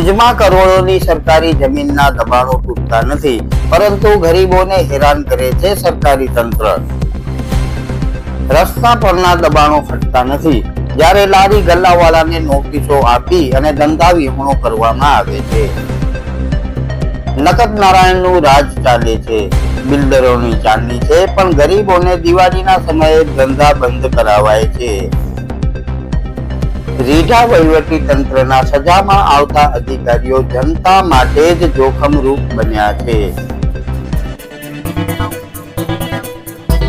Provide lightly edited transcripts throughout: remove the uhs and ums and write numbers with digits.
ભુજમાં કરોડોની સરકારી જમીનના દબાણો તૂટતા નથી, પરંતુ ગરીબોને હેરાન કરે છે સરકારી તંત્ર. રસ્તા પરના દબાણો હટતા નથી, જ્યારે લારી ગલ્લાવાળાને નોટિસો આપી અને ધંધા વિહોણો કરવામાં આવે છે. નકદ નારાયણનું રાજ ચાલે છે, બિલ્ડરોની ચાંદની છે, પણ ગરીબોને દિવાળીના સમયે ધંધા બંધ કરાવાય છે. રીઢા વહીવટી તંત્રના સજામાં આવતા અધિકારીઓ જનતા માટે જ જોખમરૂપ બન્યા છે.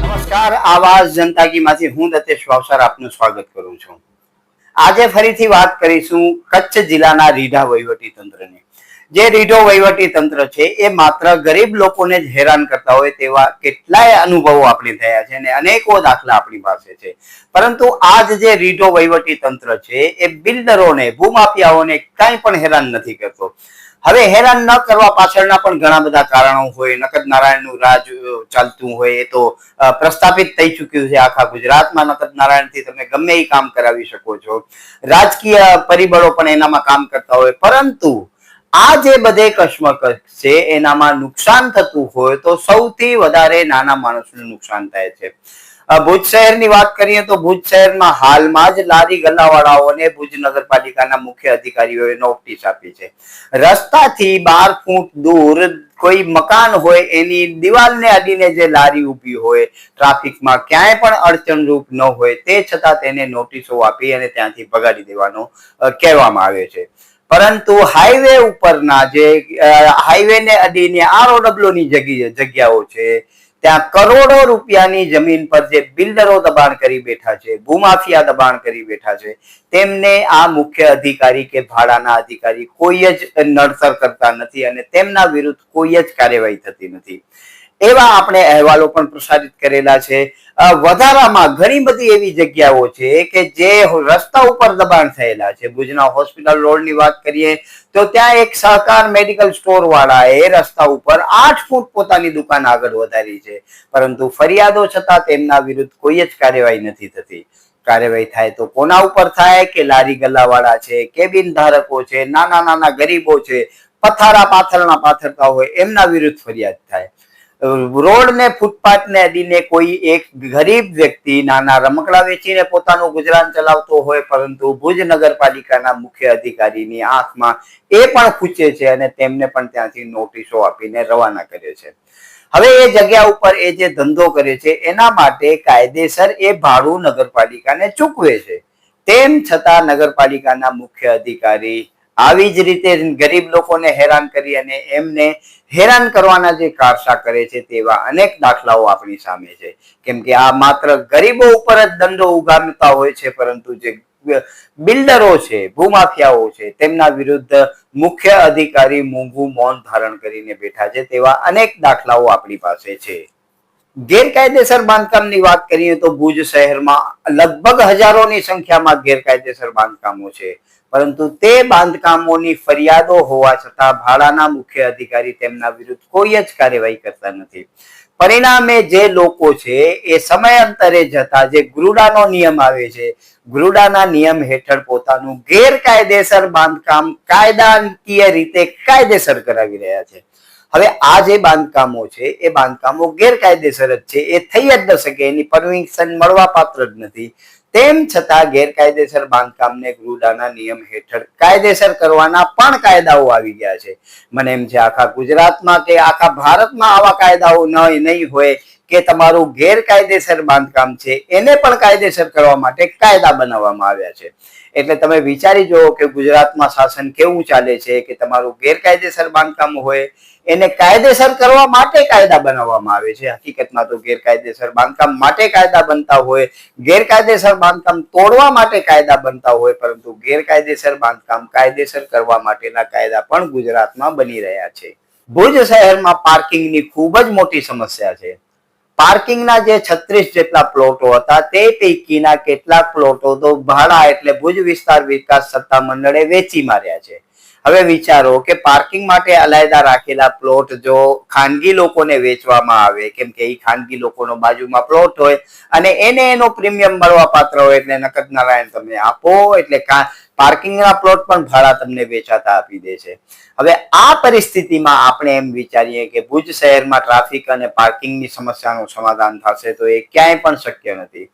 નમસ્કાર, આવાજ જનતા કી માંથી હું દતેશ વાવસર આપનું સ્વાગત કરું છું. આજે ફરીથી વાત કરીશું કચ્છ જિલ્લાના રીઢા વહીવટી તંત્રની. જે રીઢો વહીવટી તંત્ર છે એ માત્ર ગરીબ લોકોને જ હેરાન કરતા હોય તેવા કેટલાય અનુભવો આપણે થયા છે અને અનેકો દાખલા આપણી પાસે છે. પરંતુ આજ જે રીઢો વહીવટી તંત્ર છે એ બિલ્ડરોને, ભૂમાફિયાઓને કાંઈ પણ હેરાન નથી કરતો. હવે હેરાન ન કરવા પાછળના પણ ઘણા બધા કારણો હોય. નકદ નારાયણનું રાજ ચાલતું હોય એ તો પ્રસ્થાપિત થઈ ચુક્યું છે આખા ગુજરાતમાં. નકદ નારાયણથી તમે ગમે એ કામ કરાવી શકો છો. રાજકીય પરિબળો પણ એનામાં કામ કરતા હોય, પરંતુ આ જે બધે કશ્મકશ છે એનામાં નુકસાન થતું હોય તો સૌથી વધારે નાના માણસનું નુકસાન થાય છે. ભુજ શહેરની વાત કરીએ તો ભુજ શહેરમાં હાલમાં જ લારી ગલ્લાવાળાઓને ભુજ નગરપાલિકાના મુખ્ય અધિકારીઓએ નોટિસ આપી છે. રસ્તાથી 12 ફૂટ દૂર કોઈ મકાન હોય એની દિવાલને અડીને જે લારી ઊભી હોય, ટ્રાફિકમાં ક્યાંય પણ અડચણરૂપ ન હોય, તે છતાં તેને નોટિસો આપી અને ત્યાંથી ભગાડી દેવાનો કહેવામાં આવે છે. પરંતુ હાઈવે ઉપરના જે હાઈવેને અડીને ROW ની જગ્યાઓ છે, ત્યાં કરોડો રૂપિયાની જમીન પર જે બિલ્ડરો દબાણ કરી બેઠા છે, ભૂમાફિયા દબાણ કરી બેઠા છે, તેમને આ મુખ્ય અધિકારી કે ભાડાના અધિકારી કોઈ જ નડતર કરતા નથી અને તેમના વિરુદ્ધ કોઈ જ કાર્યવાહી થતી નથી. એવા આપણે અહેવાલો પણ પ્રસારિત કરેલા છે. વધારામાં ઘણી બધી એવી જગ્યાઓ છે કે જે રસ્તા ઉપર દબાણ થયેલા છે. ભુજના હોસ્પિટલ રોડની વાત કરીએ તો ત્યાં એક સહકાર મેડિકલ સ્ટોર વાળાએ રસ્તા ઉપર 8 ફૂટ પોતાની દુકાન આગળ વધારી છે, પરંતુ ફરિયાદો છતાં તેમના વિરુદ્ધ કોઈ જ કાર્યવાહી નથી થતી. કાર્યવાહી થાય તો કોના ઉપર થાય કે લારી ગલ્લાવાળા છે, કેબિન ધારકો છે, નાના નાના ગરીબો છે, પથારા પાથરણા પાથરતા હોય એમના વિરુદ્ધ ફરિયાદ થાય. રોડ ને ફૂટપાથ ને અડીને કોઈ એક ગરીબ વ્યક્તિ નાના રમકડા વેચીને પોતાનું ગુજરાન ચલાવતો હોય, પરંતુ ભુજ નગરપાલિકાના મુખ્ય અધિકારીની આંખમાં એ પણ ખૂચે છે અને તેમને પણ ત્યાંથી નોટિસો આપીને રવાના કરે છે. હવે એ જગ્યા ઉપર એ જે ધંધો કરે છે એના માટે કાયદેસર એ ભાડું નગરપાલિકાને ચૂકવે છે. તેમ છતાં નગરપાલિકાના મુખ્ય અધિકારી આવી જ રીતે ગરીબ લોકોને હેરાન કરી અને એમને હેરાન કરવાના જે કારસા કરે છે તેવા અનેક દાખલાઓ આપણી સામે છે. કેમ કે આ માત્ર ગરીબો ઉપર જ દંડો ઉગામતા હોય છે, પરંતુ જે બિલ્ડરો છે, ભૂમાફિયાઓ છે, તેમના વિરુદ્ધ મુખ્ય અધિકારી મોંઘું મૌન ધારણ કરીને બેઠા છે તેવા અનેક દાખલાઓ આપણી પાસે છે. ગેરકાયદેસર બાંધકામની વાત કરીએ તો ભુજ શહેરમાં લગભગ હજારોની સંખ્યામાં ગેરકાયદેસર બાંધકામો છે, પરંતુ તે બાંધકામોની ફરિયાદો હોવા છતાં ભાડાના મુખ્ય અધિકારી તેમના વિરુદ્ધ કોઈ જ કાર્યવાહી કરતા નથી. પરિણામે જે લોકો છે એ સમયાંતરે જતા જે ગ્રુડાનો નિયમ આવે છે, ગ્રુડાના નિયમ હેઠળ પોતાનું ગેરકાયદેસર બાંધકામ કાયદાકીય રીતે કાયદેસર કરાવી રહ્યા છે. હવે આ જે બાંધકામો છે એ બાંધકામો ગેરકાયદેસર જ છે, એ થઈ જ ન શકે, એની પરમિશન મળવા પાત્ર જ નથી. તેમ છતાં ગેરકાયદેસર બાંધકામને ગ્રુડાના નિયમ હેઠળ કાયદેસર કરવાના પણ કાયદાઓ આવી ગયા છે. મને એમ છે આખા ગુજરાતમાં કે આખા ભારતમાં આવા કાયદાઓ નહીં હોય કે તમારું ગેરકાયદેસર બાંધકામ છે એને પણ કાયદેસર કરવા માટે કાયદા બનાવવામાં આવ્યા છે. એટલે તમે વિચારી જુઓ કે ગુજરાતમાં શાસન કેવું ચાલે છે કે તમારું ગેરકાયદેસર બાંધકામ હોય એને કાયદેસર કરવા માટે કાયદા બનાવવામાં આવે છે. હકીકતમાં તો ગેરકાયદેસર બાંધકામ માટે કાયદા બનતા હોય, ગેરકાયદેસર બાંધકામ તોડવા માટે કાયદા બનતા હોય, પરંતુ ગેરકાયદેસર બાંધકામ કાયદેસર કરવા માટેના કાયદા પણ ગુજરાતમાં બની રહ્યા છે. ભુજ શહેરમાં પાર્કિંગની ખૂબ જ મોટી સમસ્યા છે. પાર્કિંગના જે 36 જેટલા પ્લોટો હતા તે પૈકીના કેટલાક પ્લોટો તો ભાડા એટલે ભુજ વિસ્તાર વિકાસ સત્તા મંડળે વેચી માર્યા છે. હવે વિચારો કે પાર્કિંગ માટે અલાયદા રાખેલા પ્લોટ જો ખાનગી લોકોને વેચવામાં આવે, કેમ કે એ ખાનગી લોકોનો બાજુમાં પ્લોટ હોય અને એને એનો પ્રીમિયમ મળવા પાત્ર હોય, એટલે નકદ નારાયણ તમે આપો એટલે પાર્કિંગના પ્લોટ પણ ભાડા તમને વેચાતા આપી દે છે. હવે આ પરિસ્થિતિમાં આપણે એમ વિચારીએ કે ભુજ શહેરમાં ટ્રાફિક અને પાર્કિંગની સમસ્યાનું સમાધાન થશે તો એ ક્યાંય પણ શક્ય નથી.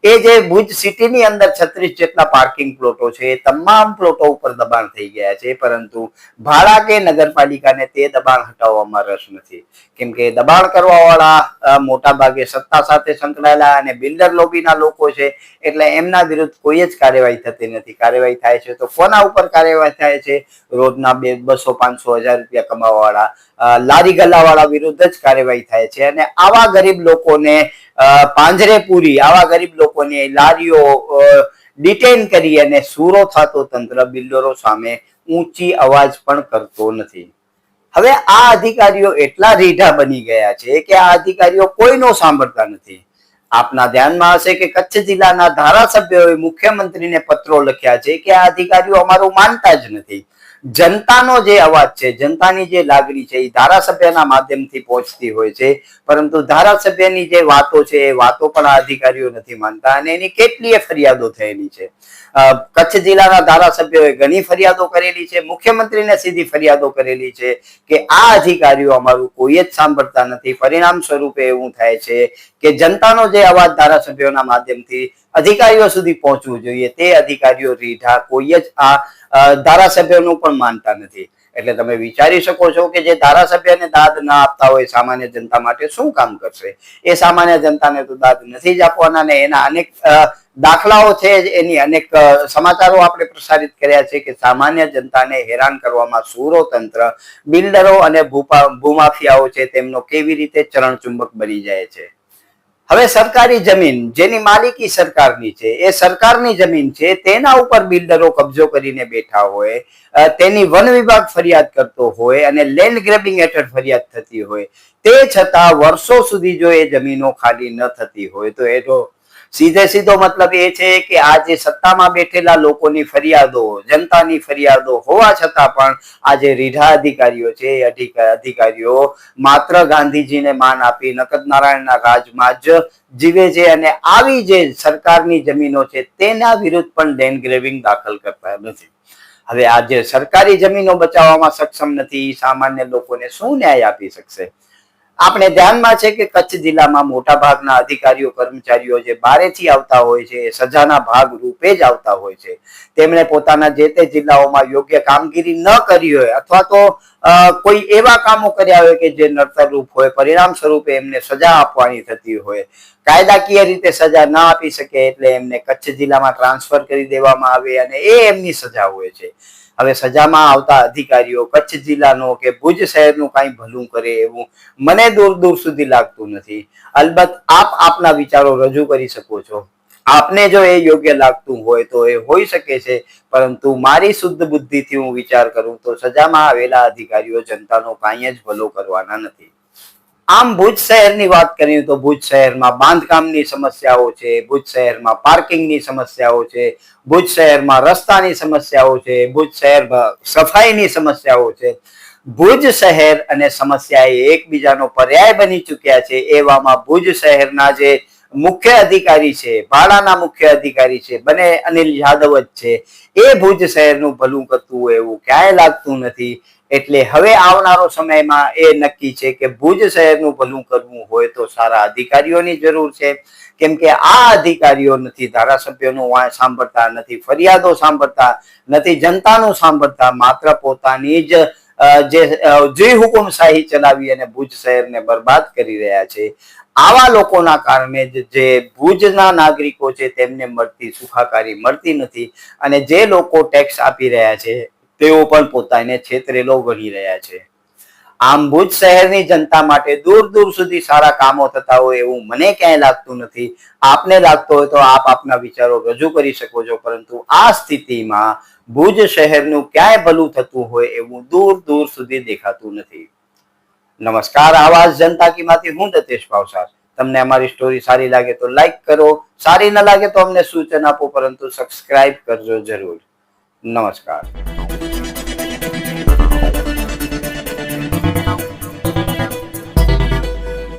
એ જે ભુજ સિટીની અંદર 36 જેટલા પાર્કિંગ પ્લોટો છે એ તમામ પ્લોટો ઉપર દબાણ થઈ ગયા છે, પરંતુ ભાડા કે નગરપાલિકાને તે દબાણ હટાવવામાં રસ નથી. કેમ કે દબાણ કરવા વાળા મોટા ભાગે સત્તા સાથે સંકળાયેલા અને બિલ્ડર લોબીના લોકો છે, એટલે એમના વિરુદ્ધ કોઈ જ કાર્યવાહી થતી નથી. કાર્યવાહી થાય છે તો કોના ઉપર કાર્યવાહી થાય છે? રોજના 200, 500, 1000 રૂપિયા કમાવા વાળા લારી ગલ્લા વાળા વિરુદ્ધ જ કાર્યવાહી થાય છે. અને આવા ગરીબ લોકોને પાંજરે પૂરી, આવા ગરીબ લોકોની લારીઓ ડિટેન કરી અને સૂરો થતો તંત્ર બિલ્ડરો સામે ઊંચી અવાજ પણ કરતો નથી. હવે આ અધિકારીઓ એટલા રીઢા બની ગયા છે કે આ અધિકારીઓ કોઈનો સાંભળતા નથી. આપના ધ્યાનમાં હશે કે કચ્છ જિલ્લાના ધારાસભ્યોએ મુખ્યમંત્રીને પત્રો લખ્યા છે કે આ અધિકારીઓ અમારું માનતા જ નથી. જનતાનો જે અવાજ છે, જનતાની જે લાગણી છે એ ધારાસભ્યના માધ્યમથી પહોંચતી હોય છે, પરંતુ ધારાસભ્યની જે વાતો છે એ વાતો પણ આ અધિકારીઓ નથી માનતા અને એની કેટલીય ફરિયાદો થયેલી છે. કચ્છ જિલ્લાના ધારાસભ્યોએ ઘણી ફરિયાદો કરેલી છે, મુખ્યમંત્રીને સીધી ફરિયાદો કરેલી છે કે આ અધિકારીઓ અમારું કોઈ જ સાંભળતા નથી. પરિણામ સ્વરૂપે એવું થાય છે કે જનતાનો જે અવાજ ધારાસભ્યોના માધ્યમથી અધિકારીઓ સુધી પહોંચવું જોઈએ તે અધિકારીઓ રીઢા કોઈ જ આ ધારાસભ્યોનું પણ માનતા નથી. એટલે તમે વિચારી શકો છો કે જે ધારાસભ્યને દાદ ના આપતા હોય સામાન્ય જનતા માટે શું કામ કરશે? એ સામાન્ય જનતાને તો દાદ નથી જ આપવાના ને એના અનેક દાખલાઓ છે, એની અનેક સમાચારો આપણે પ્રસારિત કર્યા છે કે સામાન્ય જનતાને હેરાન કરવામાં સૂરો તંત્ર, બિલ્ડરો અને ભૂમાફિયાઓ છે તેમનો કેવી રીતે ચરણચુંબક બની જાય છે. હવે સરકારી જમીન જેની માલિકી સરકારની છે, એ સરકારની જમીન છે, તેના ઉપર બિલ્ડરો કબજો કરીને બેઠા હોય, તેની વન વિભાગ ફરિયાદ કરતો હોય અને લેન્ડ ગ્રેબિંગ હેઠળ ફરિયાદ થતી હોય, તે છતાં વર્ષો સુધી જો એ જમીનો ખાલી ન થતી હોય તો એનો સીધો મતલબ એ છે કે આ જે સત્તામાં બેઠેલા લોકોની ફરિયાદો, જનતાની ફરિયાદો હોવા છતાં પણ આ જે રીઢા અધિકારીઓ છે એ અધિકારીઓ માત્ર ગાંધીજીને માન આપી નકદ નારાયણના રાજમાં જ જીવે છે અને આવી જે સરકારની જમીનો છે તેના વિરુદ્ધ પણ લેન્ડ ગ્રેબિંગ દાખલ કરતા નથી. હવે આ જે સરકારી જમીનો બચાવવામાં સક્ષમ નથી, સામાન્ય લોકોને શું ન્યાય આપી શકશે? આપણે ધ્યાનમાં છે કે કચ્છ જિલ્લામાં મોટા ભાગના અધિકારીઓ, કર્મચારીઓ જે બારેથી આવતા હોય છે, સજાના ભાગ રૂપે જ આવતા હોય છે. તેમણે પોતાના જે તે જિલ્લાઓમાં યોગ્ય કામગીરી ન કરી હોય અથવા તો કોઈ એવા કામો કર્યા હોય કે જે નડતરરૂપ હોય, પરિણામ સ્વરૂપે એમને સજા આપવાની થતી હોય, કાયદાકીય રીતે સજા ના આપી શકે એટલે એમને કચ્છ જિલ્લામાં ટ્રાન્સફર કરી દેવામાં આવે અને એ એમની સજા હોય છે. હવે સજામાં આવતા અધિકારીઓ કચ્છ જિલ્લાનો કે ભુજ શહેરનું કઈ ભલું કરે એવું મને દૂર સુધી લાગતું નથી. અલબત્ત આપ આપના વિચારો રજૂ કરી શકો છો. આપને જો એ યોગ્ય લાગતું હોય તો એ હોઈ શકે છે, પરંતુ મારી શુદ્ધ બુદ્ધિથી હું વિચાર કરું તો સજામાં આવેલા અધિકારીઓ જનતાનો કાંઈ જ ભલો કરવાના નથી. આમ ભુજ શહેરની વાત કરીએ તો ભુજ શહેરમાં બાંધકામની સમસ્યાઓ છે, ભુજ શહેરમાં પાર્કિંગની સમસ્યાઓ છે, ભુજ શહેરમાં રસ્તાની સમસ્યાઓ છે, ભુજ શહેરમાં સફાઈની સમસ્યાઓ છે. ભુજ શહેર અને સમસ્યા એ એકબીજાનો પર્યાય બની ચૂક્યા છે. એવામાં ભુજ શહેરના જે મુખ્ય અધિકારી છે, ભાડાના મુખ્ય અધિકારી છે, બને અનિલ યાદવ જ છે, એ ભુજ શહેરનું ભલું કરતું હોય એવું ક્યાંય લાગતું નથી. એટલે હવે આવનારો સમયમાં એ નક્કી છે કે ભુજ શહેરનું ભલું કરવું હોય તો સારા અધિકારીઓની જરૂર છે. કેમ કે આ અધિકારીઓ નથી ધારાસભ્યોનું વાંય સાંભળતા, નથી ફરિયાદો સાંભળતા, નથી જનતાનું સાંભળતા, માત્ર પોતાની જ જે હુકુમશાહી ચલાવી અને ભુજ શહેરને બરબાદ કરી રહ્યા છે. આવા લોકોના કારણે જે ભુજના નાગરિકો છે તેમને મળતી સુખાકારી મળતી નથી અને જે લોકો ટેક્સ આપી રહ્યા છે તેઓ પણ પોતાને છેતરેલો ગણી રહ્યા છે. આમ ભુજ શહેરની જનતા માટે દૂર સુધી સારા કામો થતા હોય એવું મને ક્યાંય લાગતું નથી. આપને લાગતો હોય તો આપ આપના વિચારો રજૂ કરી શકો છો, પરંતુ આ સ્થિતિમાં ભુજ શહેરનું ક્યાંય ભલું થતું હોય એવું દૂર સુધી દેખાતું નથી. નમસ્કાર, આવાજ જનતા કી માંથી હું દતેશ ભાવસાર. તમને અમારી સ્ટોરી સારી લાગે તો લાઈક કરો, સારી ન લાગે તો અમને સૂચન આપો, પરંતુ સબસ્ક્રાઇબ કરજો જરૂર. નમસ્કાર.